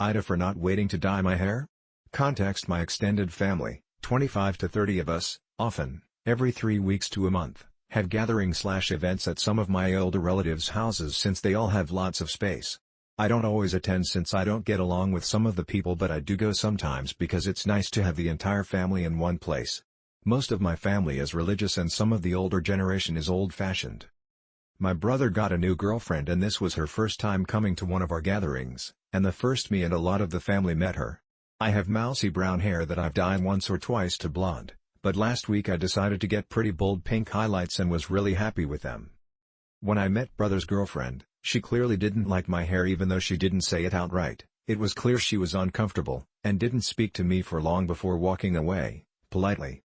AITA for not waiting to dye my hair? Context: my extended family, 25 to 30 of us, often, every 3 weeks to a month, have gatherings/events at some of my older relatives' houses since they all have lots of space. I don't always attend since I don't get along with some of the people, but I do go sometimes because it's nice to have the entire family in one place. Most of my family is religious and some of the older generation is old-fashioned. My brother got a new girlfriend and this was her first time coming to one of our gatherings, and the first me and a lot of the family met her. I have mousy brown hair that I've dyed once or twice to blonde, but last week I decided to get pretty bold pink highlights and was really happy with them. When I met brother's girlfriend, she clearly didn't like my hair even though she didn't say it outright. It was clear she was uncomfortable, and didn't speak to me for long before walking away, politely.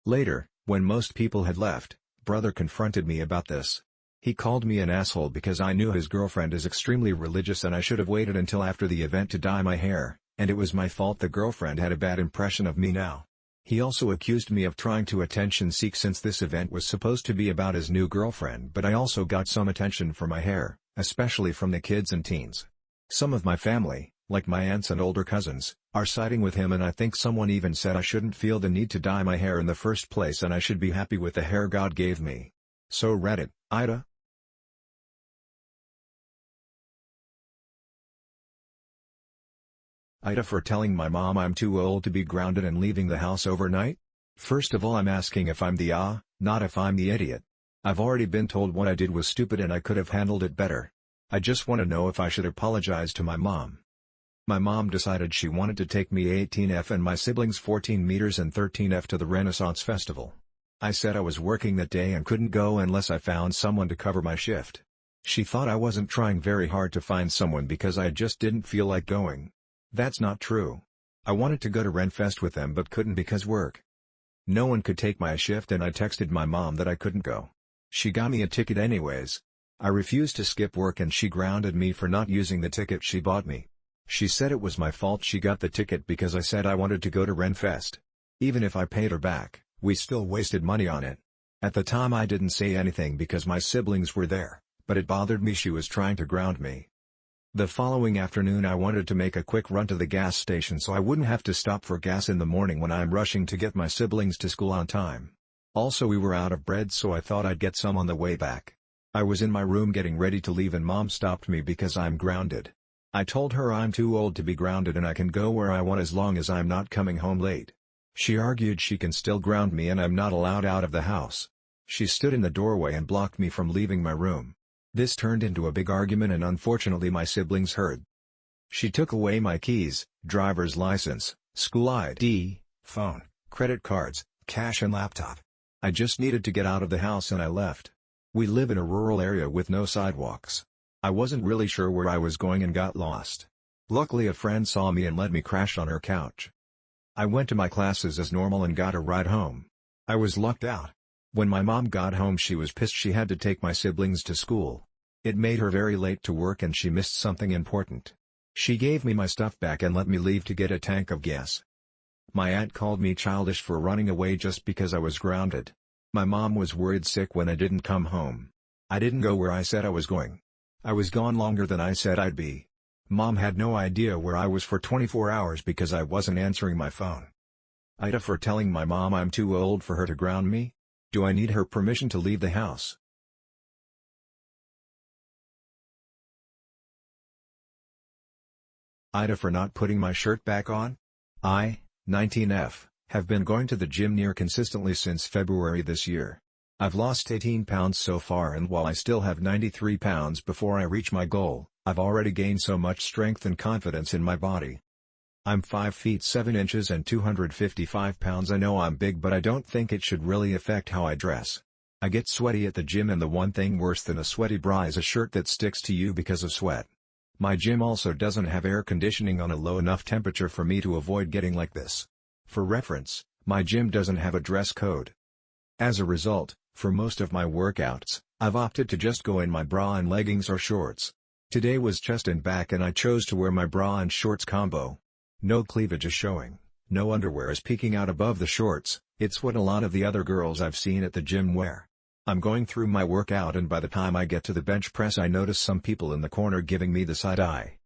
Later, when most people had left, brother confronted me about this. He called me an asshole because I knew his girlfriend is extremely religious and I should have waited until after the event to dye my hair, and it was my fault the girlfriend had a bad impression of me now. He also accused me of trying to attention seek since this event was supposed to be about his new girlfriend, but I also got some attention for my hair, especially from the kids and teens. Some of my family, like my aunts and older cousins, are siding with him, and I think someone even said I shouldn't feel the need to dye my hair in the first place and I should be happy with the hair God gave me. So Reddit, AITA? AITA for telling my mom I'm too old to be grounded and leaving the house overnight? First of all, I'm asking if I'm the not if I'm the idiot. I've already been told what I did was stupid and I could have handled it better. I just want to know if I should apologize to my mom. My mom decided she wanted to take me 18F and my siblings 14 meters and 13F to the Renaissance Festival. I said I was working that day and couldn't go unless I found someone to cover my shift. She thought I wasn't trying very hard to find someone because I just didn't feel like going. That's not true. I wanted to go to Renfest with them but couldn't because work. No one could take my shift and I texted my mom that I couldn't go. She got me a ticket anyways. I refused to skip work and she grounded me for not using the ticket she bought me. She said it was my fault she got the ticket because I said I wanted to go to Renfest. Even if I paid her back, we still wasted money on it. At the time I didn't say anything because my siblings were there, but it bothered me she was trying to ground me. The following afternoon I wanted to make a quick run to the gas station so I wouldn't have to stop for gas in the morning when I'm rushing to get my siblings to school on time. Also, we were out of bread so I thought I'd get some on the way back. I was in my room getting ready to leave and Mom stopped me because I'm grounded. I told her I'm too old to be grounded and I can go where I want as long as I'm not coming home late. She argued she can still ground me and I'm not allowed out of the house. She stood in the doorway and blocked me from leaving my room. This turned into a big argument and unfortunately my siblings heard. She took away my keys, driver's license, school ID, phone, credit cards, cash and laptop. I just needed to get out of the house and I left. We live in a rural area with no sidewalks. I wasn't really sure where I was going and got lost. Luckily a friend saw me and let me crash on her couch. I went to my classes as normal and got a ride home. I was locked out. When my mom got home she was pissed she had to take my siblings to school. It made her very late to work and she missed something important. She gave me my stuff back and let me leave to get a tank of gas. My aunt called me childish for running away just because I was grounded. My mom was worried sick when I didn't come home. I didn't go where I said I was going. I was gone longer than I said I'd be. Mom had no idea where I was for 24 hours because I wasn't answering my phone. AITA for telling my mom I'm too old for her to ground me? Do I need her permission to leave the house? AITA for not putting my shirt back on? I, 19F, have been going to the gym near consistently since February this year. I've lost 18 pounds so far and while I still have 93 pounds before I reach my goal, I've already gained so much strength and confidence in my body. I'm 5 feet 7 inches and 255 pounds. I know I'm big but I don't think it should really affect how I dress. I get sweaty at the gym and the one thing worse than a sweaty bra is a shirt that sticks to you because of sweat. My gym also doesn't have air conditioning on a low enough temperature for me to avoid getting like this. For reference, my gym doesn't have a dress code. As a result, for most of my workouts, I've opted to just go in my bra and leggings or shorts. Today was chest and back and I chose to wear my bra and shorts combo. No cleavage is showing, no underwear is peeking out above the shorts. It's what a lot of the other girls I've seen at the gym wear. I'm going through my workout and by the time I get to the bench press I notice some people in the corner giving me the side eye.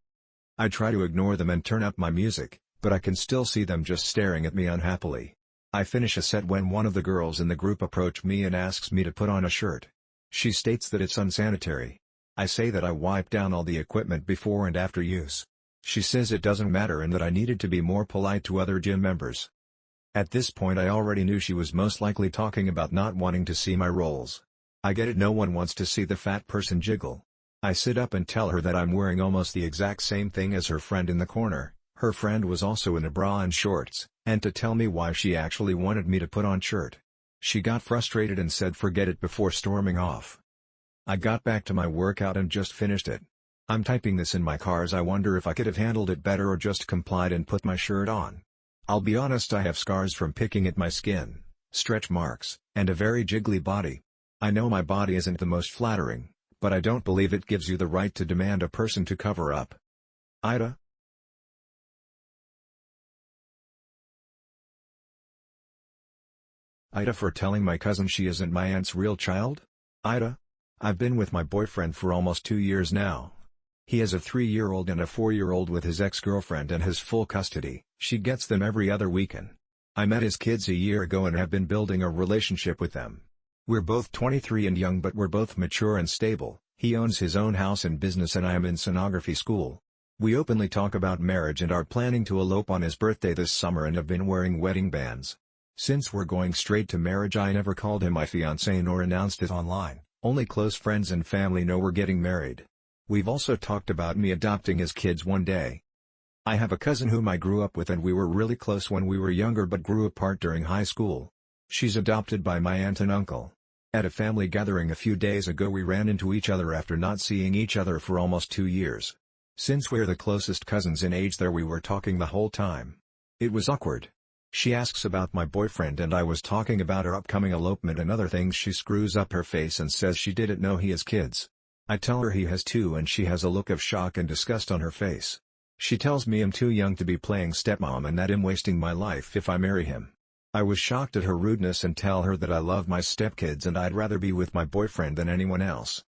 I try to ignore them and turn up my music, but I can still see them just staring at me unhappily. I finish a set when one of the girls in the group approach me and asks me to put on a shirt. She states that it's unsanitary. I say that I wipe down all the equipment before and after use. She says it doesn't matter and that I needed to be more polite to other gym members. At this point I already knew she was most likely talking about not wanting to see my rolls. I get it, no one wants to see the fat person jiggle. I sit up and tell her that I'm wearing almost the exact same thing as her friend in the corner. Her friend was also in a bra and shorts, and to tell me why she actually wanted me to put on shirt. She got frustrated and said forget it before storming off. I got back to my workout and just finished it. I'm typing this in my car as I wonder if I could have handled it better or just complied and put my shirt on. I'll be honest, I have scars from picking at my skin, stretch marks, and a very jiggly body. I know my body isn't the most flattering, but I don't believe it gives you the right to demand a person to cover up. AITA. AITA for telling my cousin she isn't my aunt's real child? AITA. I've been with my boyfriend for almost 2 years now. He has a 3-year-old and a 4-year-old with his ex-girlfriend and has full custody. She gets them every other weekend. I met his kids a year ago and have been building a relationship with them. We're both 23 and young, but we're both mature and stable. He owns his own house and business and I am in sonography school. We openly talk about marriage and are planning to elope on his birthday this summer and have been wearing wedding bands. Since we're going straight to marriage, I never called him my fiancé nor announced it online. Only close friends and family know we're getting married. We've also talked about me adopting his kids one day. I have a cousin whom I grew up with and we were really close when we were younger but grew apart during high school. She's adopted by my aunt and uncle. At a family gathering a few days ago we ran into each other after not seeing each other for almost 2 years. Since we're the closest cousins in age there, we were talking the whole time. It was awkward. She asks about my boyfriend and I was talking about her upcoming elopement and other things. She screws up her face and says she didn't know he has kids. I tell her he has 2 and she has a look of shock and disgust on her face. She tells me I'm too young to be playing stepmom and that I'm wasting my life if I marry him. I was shocked at her rudeness and tell her that I love my stepkids and I'd rather be with my boyfriend than anyone else.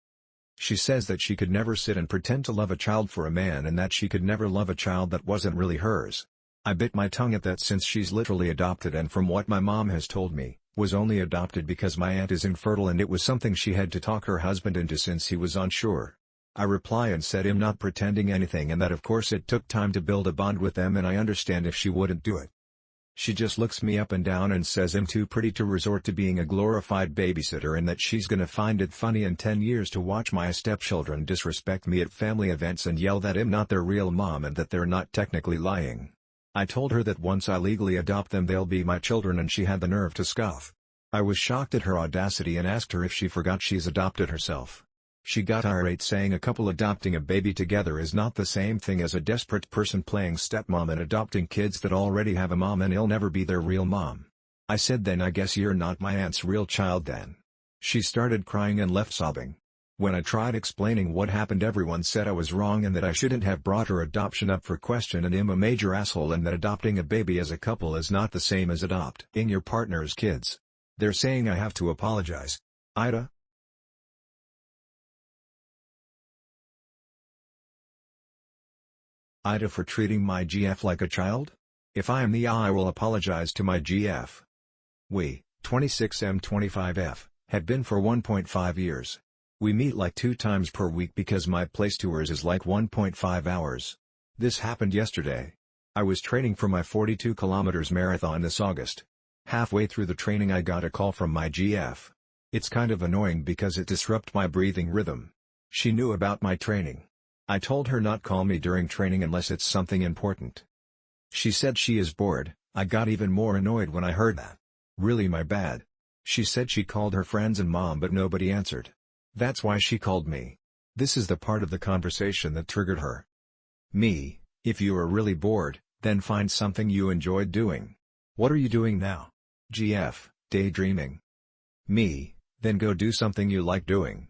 She says that she could never sit and pretend to love a child for a man and that she could never love a child that wasn't really hers. I bit my tongue at that since she's literally adopted and from what my mom has told me, was only adopted because my aunt is infertile and it was something she had to talk her husband into since he was unsure. I reply and said I'm not pretending anything and that of course it took time to build a bond with them and I understand if she wouldn't do it. She just looks me up and down and says I'm too pretty to resort to being a glorified babysitter and that she's gonna find it funny in 10 years to watch my stepchildren disrespect me at family events and yell that I'm not their real mom and that they're not technically lying. I told her that once I legally adopt them they'll be my children and she had the nerve to scoff. I was shocked at her audacity and asked her if she forgot she's adopted herself. She got irate saying a couple adopting a baby together is not the same thing as a desperate person playing stepmom and adopting kids that already have a mom and he'll never be their real mom. I said then I guess you're not my aunt's real child then. She started crying and left sobbing. When I tried explaining what happened everyone said I was wrong and that I shouldn't have brought her adoption up for question and I'm a major asshole and that adopting a baby as a couple is not the same as adopting your partner's kids. They're saying I have to apologize. AITA. AITA for treating my GF like a child? If I am the I will apologize to my GF. We, 26M25F, have been for 1.5 years. We meet like 2 times per week because my place tours is like 1.5 hours. This happened yesterday. I was training for my 42 kilometers marathon this August. Halfway through the training I got a call from my GF. It's kind of annoying because it disrupts my breathing rhythm. She knew about my training. I told her not call me during training unless it's something important. She said she is bored. I got even more annoyed when I heard that. Really my bad. She said she called her friends and mom but nobody answered. That's why she called me. This is the part of the conversation that triggered her. Me, if you are really bored, then find something you enjoyed doing. What are you doing now? GF, daydreaming. Me, then go do something you like doing.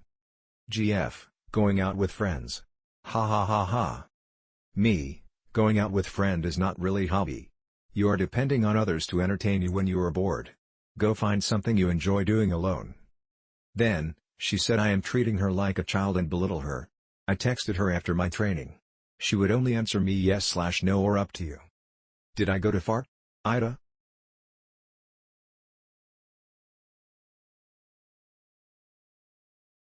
GF, going out with friends. Ha ha ha ha. Me, going out with friend is not really hobby. You are depending on others to entertain you when you are bored. Go find something you enjoy doing alone. Then, she said I am treating her like a child and belittle her. I texted her after my training. She would only answer me yes/no or up to you. Did I go to fart? AITA?